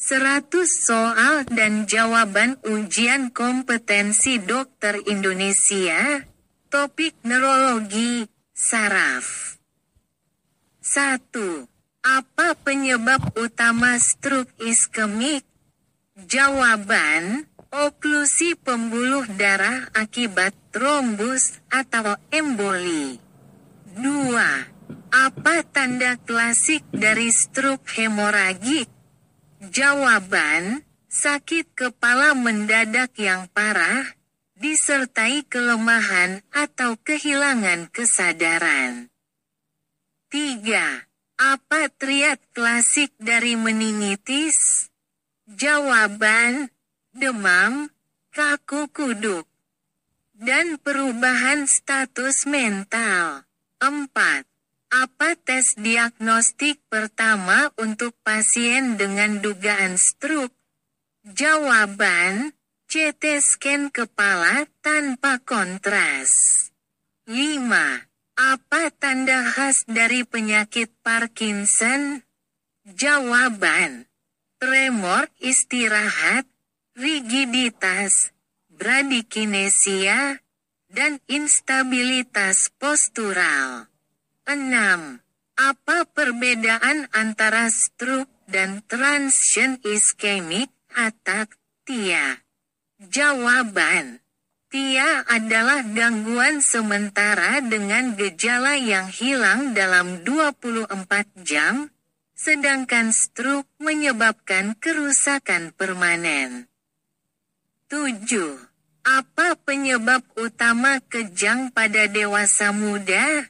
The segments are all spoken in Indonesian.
100 soal dan jawaban ujian kompetensi dokter Indonesia, topik neurologi, saraf. 1. Apa penyebab utama stroke iskemik? Jawaban, oklusi pembuluh darah akibat trombus atau emboli. 2. Apa tanda klasik dari stroke hemoragik? Jawaban, sakit kepala mendadak yang parah, disertai kelemahan atau kehilangan kesadaran. 3. Apa triad klasik dari meningitis? Jawaban, demam, kaku kuduk, dan perubahan status mental. 4. Apa tes diagnostik pertama untuk pasien dengan dugaan stroke? Jawaban, CT scan kepala tanpa kontras. 5. Apa tanda khas dari penyakit Parkinson? Jawaban, tremor istirahat, rigiditas, bradikinesia, dan instabilitas postural. 6. Apa perbedaan antara stroke dan transient ischemic attack, TIA? Jawaban, TIA adalah gangguan sementara dengan gejala yang hilang dalam 24 jam, sedangkan stroke menyebabkan kerusakan permanen. 7. Apa penyebab utama kejang pada dewasa muda?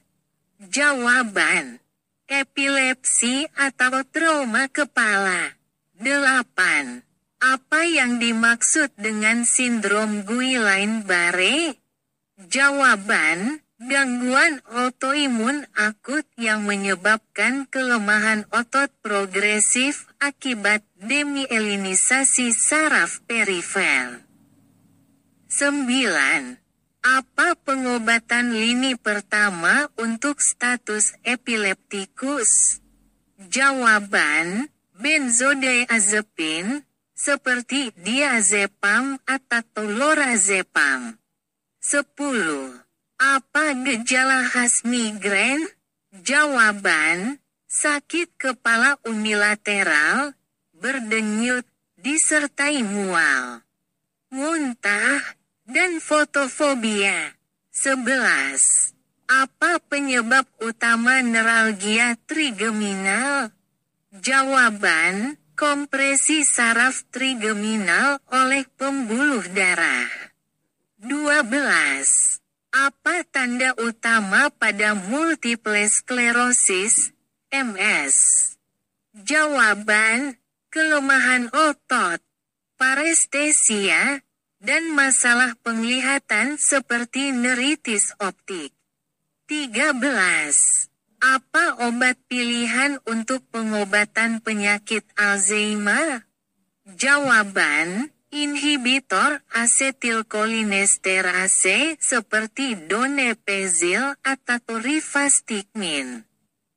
Jawaban, epilepsi atau trauma kepala. 8. Apa yang dimaksud dengan sindrom Guillain-Barré? Jawaban, gangguan autoimun akut yang menyebabkan kelemahan otot progresif akibat demyelinisasi saraf perifer. 9. Apa pengobatan lini pertama untuk status epileptikus? Jawaban, benzodiazepin, seperti diazepam atau lorazepam. 10. Apa gejala khas migrain? Jawaban, sakit kepala unilateral, berdenyut, disertai mual, muntah, dan fotofobia. 11. Apa penyebab utama neuralgia trigeminal? Jawaban, kompresi saraf trigeminal oleh pembuluh darah. 12. Apa tanda utama pada multiple sklerosis, MS? Jawaban, kelemahan otot, parestesia, dan masalah penglihatan seperti neuritis optik. 13. Apa obat pilihan untuk pengobatan penyakit Alzheimer? Jawaban, inhibitor asetilkolinesterase seperti donepezil atau rivastigmine.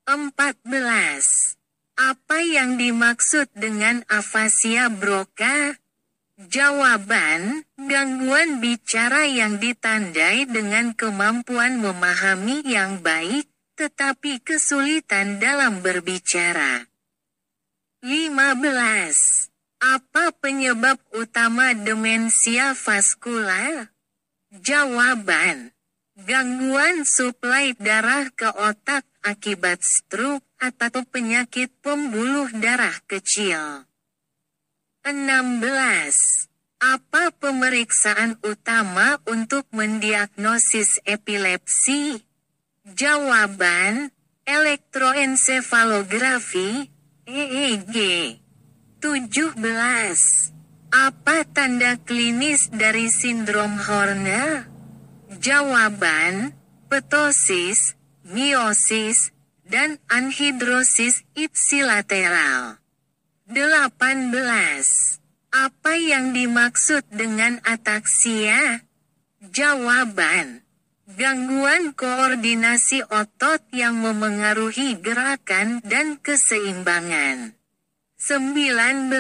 14. Apa yang dimaksud dengan afasia Broca? Jawaban, gangguan bicara yang ditandai dengan kemampuan memahami yang baik, tetapi kesulitan dalam berbicara. 15. Apa penyebab utama demensia vaskular? Jawaban, gangguan suplai darah ke otak akibat stroke atau penyakit pembuluh darah kecil. 16. Apa pemeriksaan utama untuk mendiagnosis epilepsi? Jawaban, elektroensefalografi, EEG. 17. Apa tanda klinis dari sindrom Horner? Jawaban, ptosis, miosis, dan anhidrosis ipsilateral. 18. Apa yang dimaksud dengan ataksia? Jawaban, gangguan koordinasi otot yang memengaruhi gerakan dan keseimbangan. 19.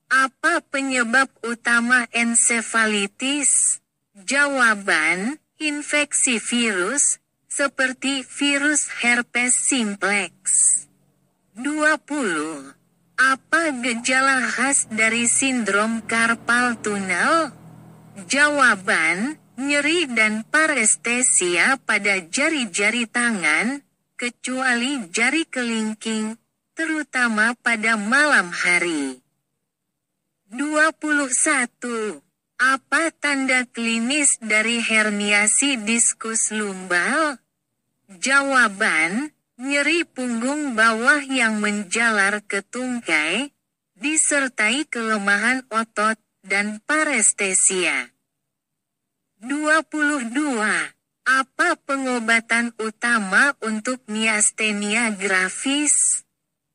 Apa penyebab utama ensefalitis? Jawaban, infeksi virus, seperti virus herpes simplex. 20. Apa gejala khas dari sindrom carpal tunnel? Jawaban, nyeri dan parestesia pada jari-jari tangan, kecuali jari kelingking, terutama pada malam hari. 21. Apa tanda klinis dari herniasi diskus lumbal? Jawaban, nyeri punggung bawah yang menjalar ke tungkai, disertai kelemahan otot dan parestesia. 22. Apa pengobatan utama untuk miastenia gravis?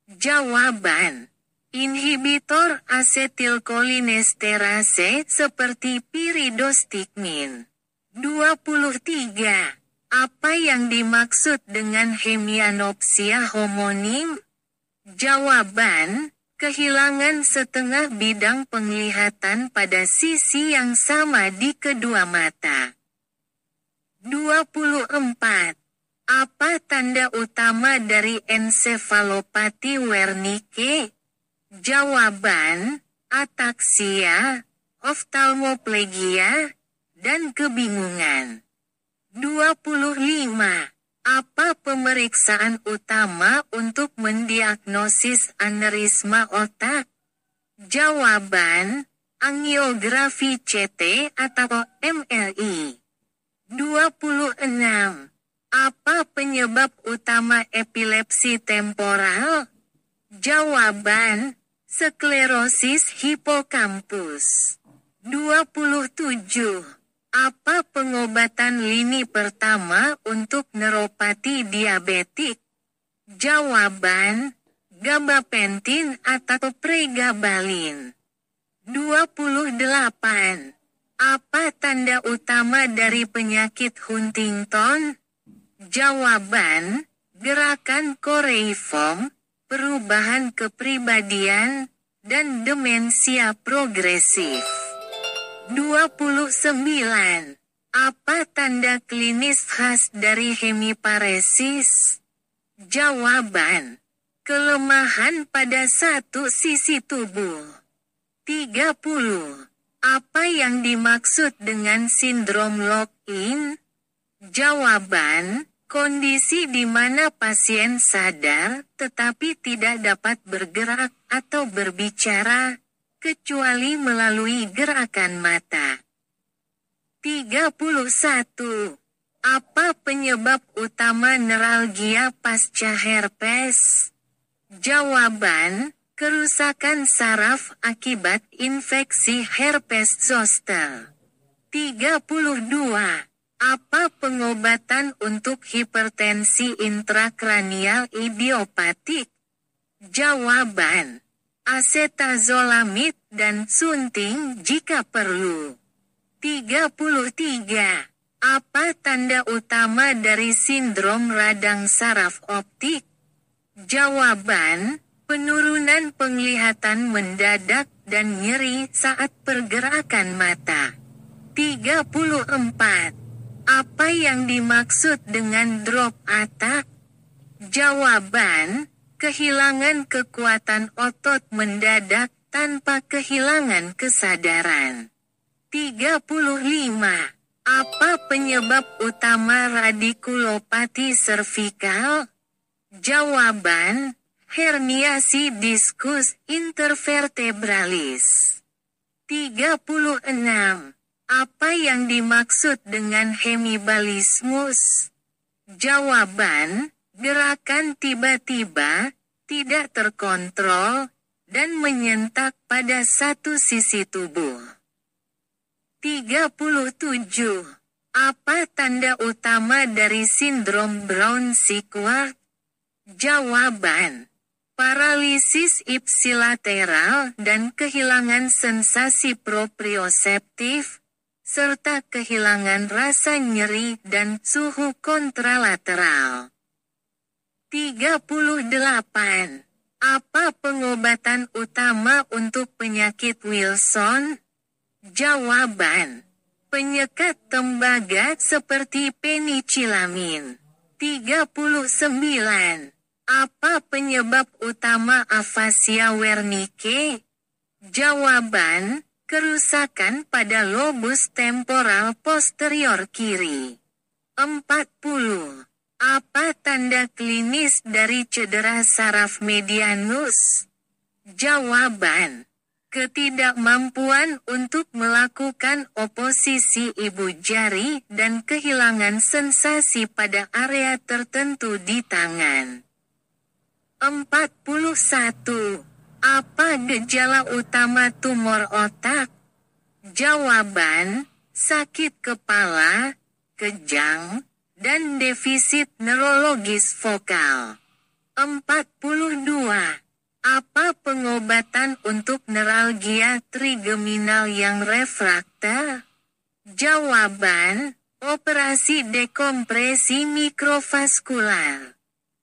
Jawaban, inhibitor asetilkolinesterase seperti piridostigmin. 23. Apa yang dimaksud dengan hemianopsia homonim? Jawaban, kehilangan setengah bidang penglihatan pada sisi yang sama di kedua mata. 24. Apa tanda utama dari ensefalopati Wernicke? Jawaban, ataksia, oftalmoplegia, dan kebingungan. 25. Apa pemeriksaan utama untuk mendiagnosis aneurisma otak? Jawaban, angiografi CT atau MRI. 26. Apa penyebab utama epilepsi temporal? Jawaban, sklerosis hipokampus. 27. Apa pengobatan lini pertama untuk neuropati diabetik? Jawaban, gabapentin atau pregabalin. 28. Apa tanda utama dari penyakit Huntington? Jawaban, gerakan koreiform, perubahan kepribadian, dan demensia progresif. 29. Apa tanda klinis khas dari hemiparesis? Jawaban, kelemahan pada satu sisi tubuh. 30. Apa yang dimaksud dengan sindrom lock-in? Jawaban, kondisi di mana pasien sadar tetapi tidak dapat bergerak atau berbicara, kecuali melalui gerakan mata. 31. Apa penyebab utama neuralgia pasca herpes? Jawaban, kerusakan saraf akibat infeksi herpes zoster. 32. Apa pengobatan untuk hipertensi intrakranial idiopatik? Jawaban, asetazolamid dan sunting jika perlu. 33. Apa tanda utama dari sindrom radang saraf optik? Jawaban, penurunan penglihatan mendadak dan nyeri saat pergerakan mata. 34. Apa yang dimaksud dengan drop attack? Jawaban, kehilangan kekuatan otot mendadak tanpa kehilangan kesadaran. 35. Apa penyebab utama radikulopati servikal? Jawaban, herniasi diskus intervertebralis. 36. Apa yang dimaksud dengan hemibalismus? Jawaban, gerakan tiba-tiba, tidak terkontrol, dan menyentak pada satu sisi tubuh. 37. Apa tanda utama dari sindrom Brown-Sequard? Jawaban, paralisis ipsilateral dan kehilangan sensasi proprioseptif, serta kehilangan rasa nyeri dan suhu kontralateral. 38. Apa pengobatan utama untuk penyakit Wilson? Jawaban: penyekat tembaga seperti penicilamin. 39. Apa penyebab utama afasia Wernicke? Jawaban: kerusakan pada lobus temporal posterior kiri. 40. Apa tanda klinis dari cedera saraf medianus? Jawaban: ketidakmampuan untuk melakukan oposisi ibu jari dan kehilangan sensasi pada area tertentu di tangan. 41. Apa gejala utama tumor otak? Jawaban: sakit kepala, kejang, dan defisit neurologis vokal. 42. Apa pengobatan untuk neuralgia trigeminal yang refrakta? Jawaban: operasi dekompresi mikrovaskular.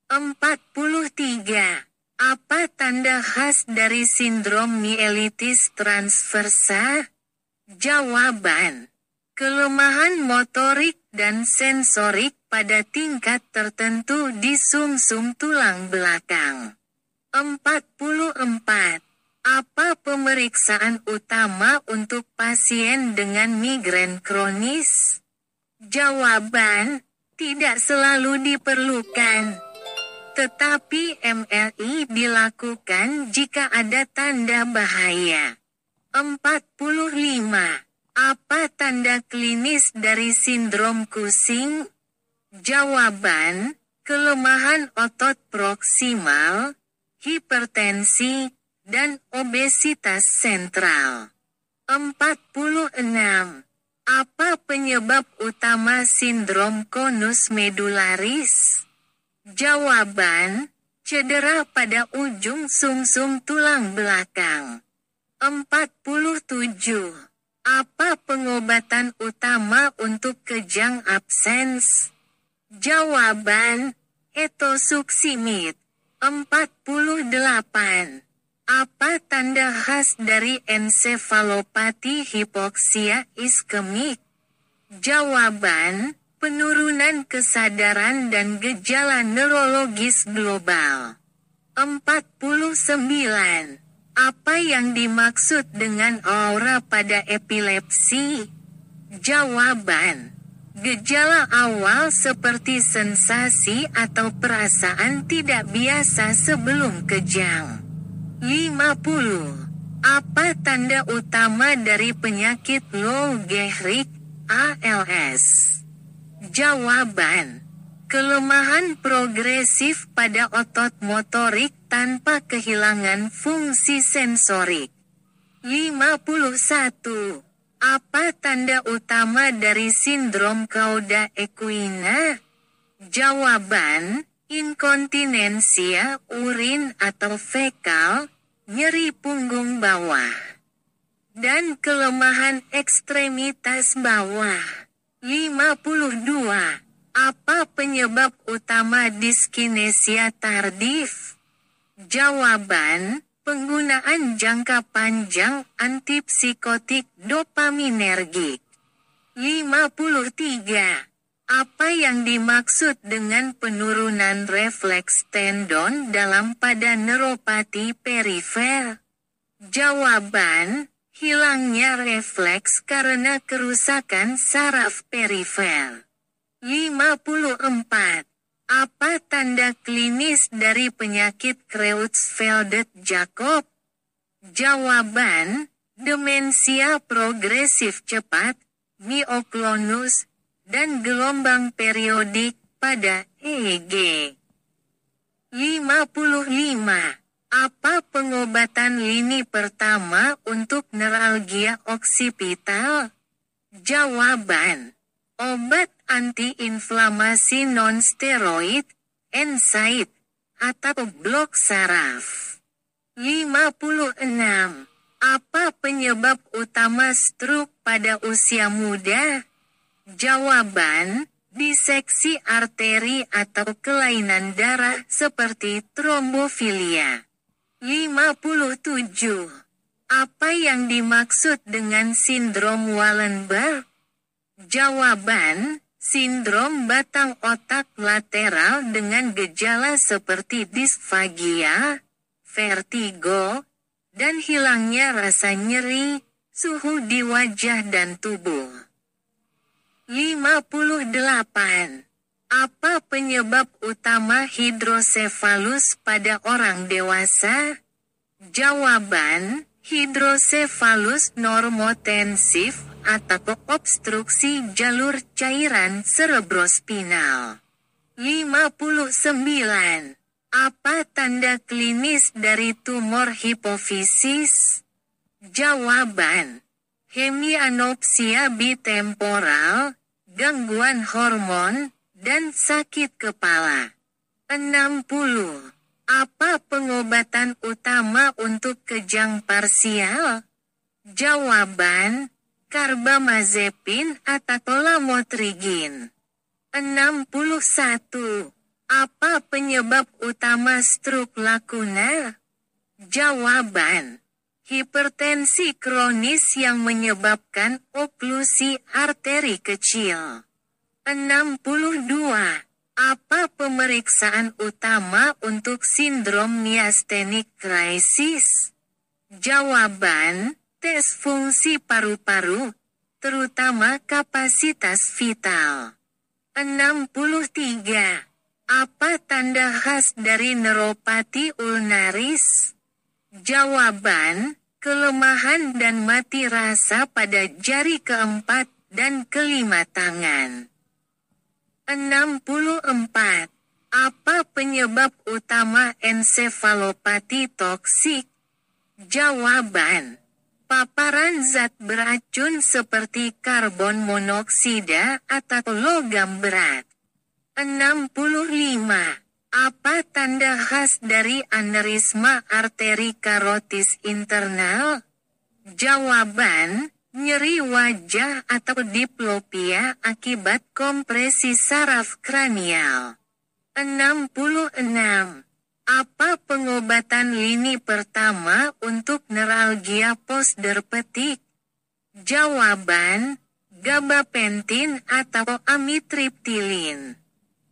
43. Apa tanda khas dari sindrom mielitis transversa? Jawaban: kelemahan motorik dan sensorik pada tingkat tertentu di sumsum tulang belakang. 44. Apa pemeriksaan utama untuk pasien dengan migrain kronis? Jawaban: tidak selalu diperlukan. Tetapi MRI dilakukan jika ada tanda bahaya. 45. Apa tanda klinis dari sindrom Cushing? Jawaban: kelemahan otot proksimal, hipertensi, dan obesitas sentral. 46. Apa penyebab utama sindrom konus medularis? Jawaban: cedera pada ujung sumsum tulang belakang. 47. Apa pengobatan utama untuk kejang absens? Jawaban: etosuximid. 48. Apa tanda khas dari ensefalopati hipoksia iskemik? Jawaban: penurunan kesadaran dan gejala neurologis global. 49. Apa yang dimaksud dengan aura pada epilepsi? Jawaban: gejala awal seperti sensasi atau perasaan tidak biasa sebelum kejang. 50. Apa tanda utama dari penyakit Lou Gehrig, ALS? Jawaban: kelemahan progresif pada otot motorik tanpa kehilangan fungsi sensorik. 51. Apa tanda utama dari sindrom cauda equina? Jawaban: inkontinensia urin atau fekal, nyeri punggung bawah, dan kelemahan ekstremitas bawah. 52. Apa penyebab utama diskinesia tardif? Jawaban: penggunaan jangka panjang antipsikotik dopaminergik. 53. Apa yang dimaksud dengan penurunan refleks tendon dalam pada neuropati perifer? Jawaban: hilangnya refleks karena kerusakan saraf perifer. 54. Apa tanda klinis dari penyakit Creutzfeldt-Jakob? Jawaban: demensia progresif cepat, mioklonus, dan gelombang periodik pada EEG. 55. Apa pengobatan lini pertama untuk neuralgia oksipital? Jawaban: obat antiinflamasi non-steroid, NSAID, atau blok saraf. 56. Apa penyebab utama stroke pada usia muda? Jawaban: diseksi arteri atau kelainan darah seperti trombofilia. 57. Apa yang dimaksud dengan sindrom Wallenberg? Jawaban, sindrom batang otak lateral dengan gejala seperti disfagia, vertigo, dan hilangnya rasa nyeri, suhu di wajah dan tubuh. 58. Apa penyebab utama hidrosefalus pada orang dewasa? Jawaban, hidrosefalus normotensif atau obstruksi jalur cairan cerebrospinal. 59. Apa tanda klinis dari tumor hipofisis? Jawaban, hemianopsia bitemporal, gangguan hormon, dan sakit kepala. 60. Apa pengobatan utama untuk kejang parsial? Jawaban, karbamazepin atau lamotrigin. 61. Apa penyebab utama stroke lakuna? Jawaban, hipertensi kronis yang menyebabkan oklusi arteri kecil. 62. Apa pemeriksaan utama untuk sindrom myasthenic crisis? Jawaban, tes fungsi paru-paru, terutama kapasitas vital. 63. Apa tanda khas dari neuropati ulnaris? Jawaban, kelemahan dan mati rasa pada jari keempat dan kelima tangan. 64. Apa penyebab utama ensefalopati toksik? Jawaban, paparan zat beracun seperti karbon monoksida atau logam berat. 65. Apa tanda khas dari aneurisma arteri karotis internal? Jawaban, nyeri wajah atau diplopia akibat kompresi saraf kranial. 66. Apa pengobatan lini pertama untuk neuralgia postherpetik? Jawaban, gabapentin atau amitriptilin.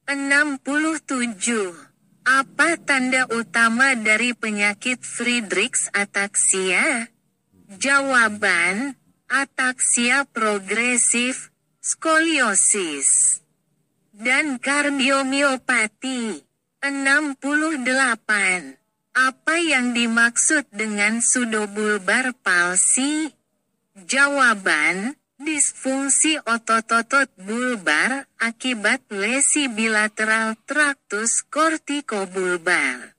67. Apa tanda utama dari penyakit Friedreich's ataxia? Jawaban, ataksia progresif, skoliosis, dan kardiomiopati. 68. Apa yang dimaksud dengan pseudobulbar palsi? Jawaban, disfungsi otot-otot bulbar akibat lesi bilateral traktus kortikobulbar.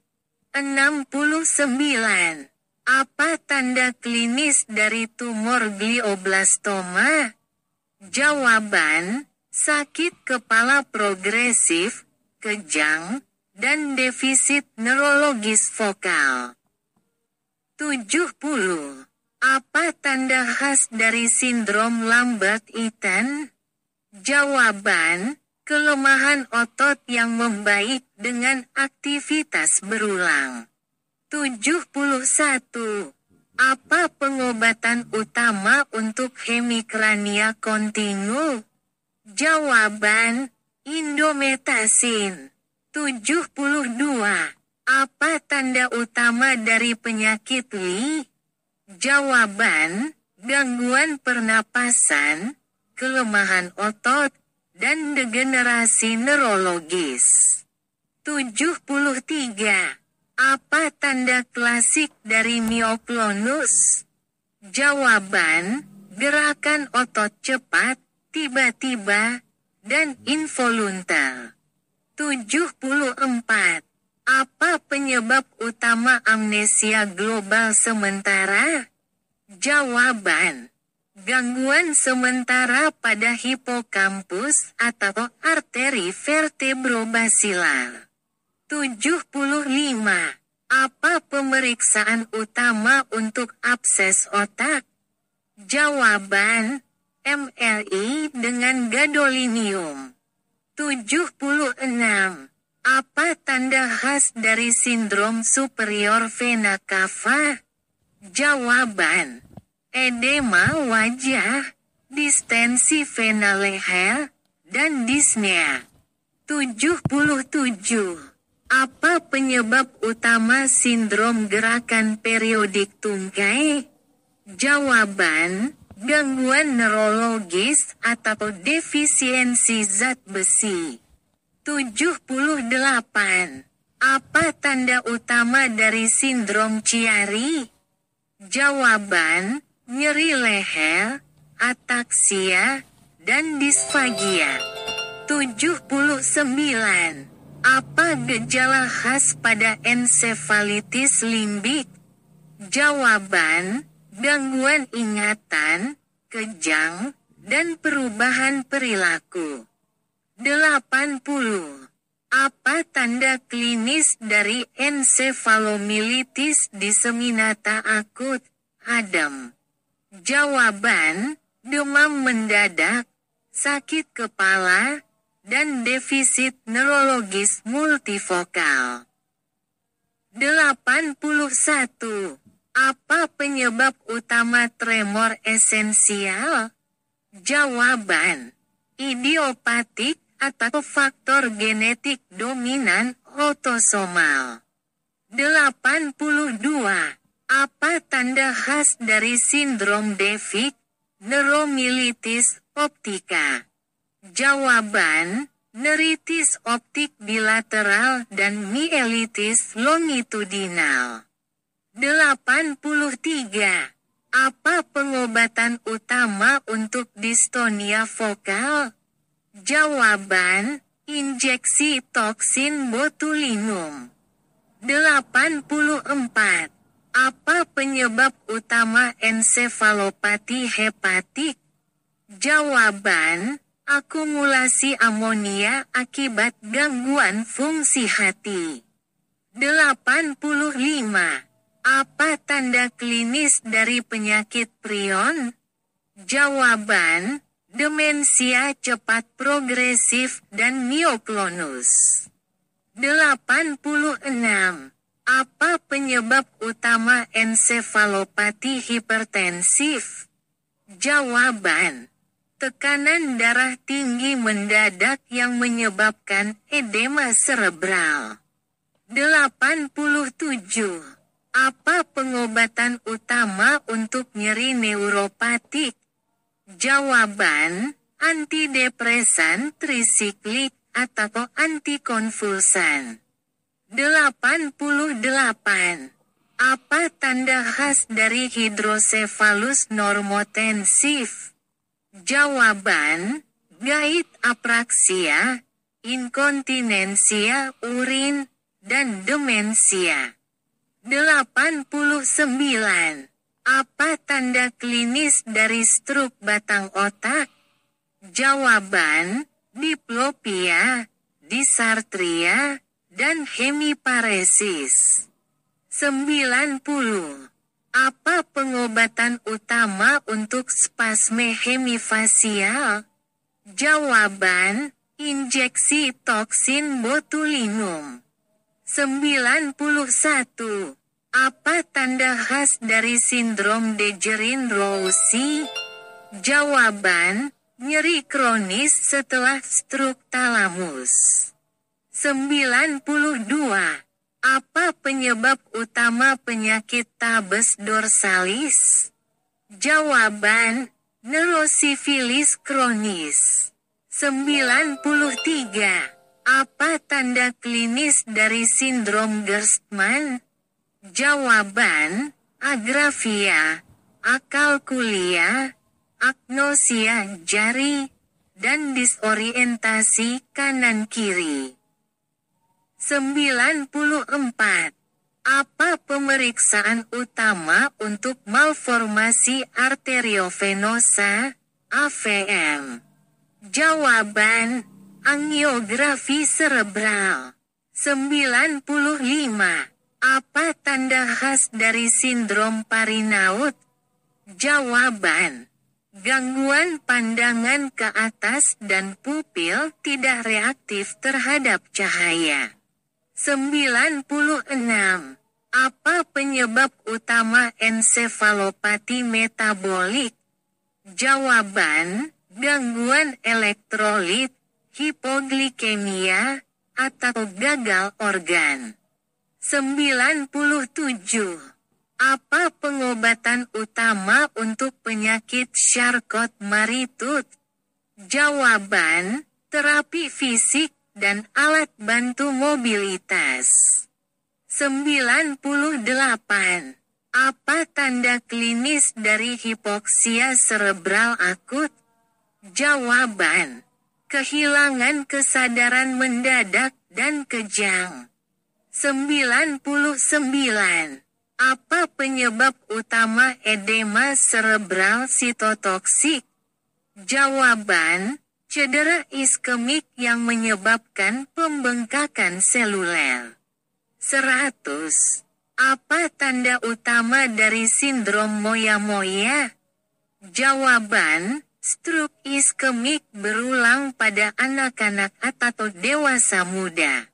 69. Apa tanda klinis dari tumor glioblastoma? Jawaban, sakit kepala progresif, kejang, dan defisit neurologis vokal. 70. Apa tanda khas dari sindrom Lambert-Eaton? Jawaban, kelemahan otot yang membaik dengan aktivitas berulang. 71. Apa pengobatan utama untuk hemikrania kontinu? Jawaban, indometasin. 72. Apa tanda utama dari penyakit Lee? Jawaban, gangguan pernapasan, kelemahan otot, dan degenerasi neurologis. 73. Apa tanda klasik dari mioklonus? Jawaban, gerakan otot cepat, tiba-tiba, dan involuntar. 74. Apa penyebab utama amnesia global sementara? Jawaban, gangguan sementara pada hipokampus atau arteri vertebrobasilar. 75. Apa pemeriksaan utama untuk abses otak? Jawaban, MRI dengan gadolinium. 76. Apa tanda khas dari sindrom superior vena cava? Jawaban: edema wajah, distensi vena leher, dan dyspnea. 77. Apa penyebab utama sindrom gerakan periodik tungkai? Jawaban: gangguan neurologis atau defisiensi zat besi. 78. Apa tanda utama dari sindrom Chiari? Jawaban: nyeri leher, ataksia, dan disfagia. 79. Apa gejala khas pada ensefalitis limbik? Jawaban: gangguan ingatan, kejang, dan perubahan perilaku. 80. Apa tanda klinis dari ensefalomyelitis disseminata akut, ADEM? Jawaban: demam mendadak, sakit kepala, dan defisit neurologis multifokal. 81. Apa penyebab utama tremor esensial? Jawaban: idiopatik atau faktor genetik dominan autosomal. 82. Apa tanda khas dari sindrom Devic, neuromyelitis optika? Jawaban: neritis optik bilateral dan mielitis longitudinal. 83. Apa pengobatan utama untuk distonia vokal? Jawaban: injeksi toksin botulinum. 84. Apa penyebab utama ensefalopati hepatik? Jawaban: akumulasi amonia akibat gangguan fungsi hati. 85. Apa tanda klinis dari penyakit prion? Jawaban: demensia cepat progresif dan mioklonus. 86. Apa penyebab utama ensefalopati hipertensif? Jawaban: tekanan darah tinggi mendadak yang menyebabkan edema serebral. 87. Apa pengobatan utama untuk nyeri neuropatik? Jawaban: antidepresan trisiklik atau antikonvulsan. 88. Apa tanda khas dari hidrosefalus normotensif? Jawaban: gait apraksia, inkontinensia urin, dan demensia. 89. Apa tanda klinis dari stroke batang otak? Jawaban: diplopia, dysarthria, dan hemiparesis. 90. Apa pengobatan utama untuk spasme hemifasial? Jawaban: injeksi toksin botulinum. 91. Apa tanda khas dari sindrom Dejerin-Roussy? Jawaban: nyeri kronis setelah stroke talamus. 92. Apa penyebab utama penyakit tabes dorsalis? Jawaban: neurosifilis kronis. 93. Apa tanda klinis dari sindrom Gerstmann? Jawaban: agrafia, akalkulia, agnosia jari, dan disorientasi kanan-kiri. 94. Apa pemeriksaan utama untuk malformasi arteriovenosa, AVM? Jawaban: angiografi serebral. 95. Apa tanda khas dari sindrom Parinaud? Jawaban: Gangguan pandangan ke atas dan pupil tidak reaktif terhadap cahaya. 96. Apa penyebab utama ensefalopati metabolik? Jawaban, gangguan elektrolit, hipoglikemia, atau gagal organ. 97. Apa pengobatan utama untuk penyakit Charcot-Marie-Tooth? Jawaban, terapi fisik dan alat bantu mobilitas. 98. Apa tanda klinis dari hipoksia serebral akut? Jawaban, kehilangan kesadaran mendadak dan kejang. 99. Apa penyebab utama edema serebral sitotoksik? Jawaban, cedera iskemik yang menyebabkan pembengkakan seluler. 100. Apa tanda utama dari sindrom moya-moya? Jawaban, stroke iskemik berulang pada anak-anak atau dewasa muda.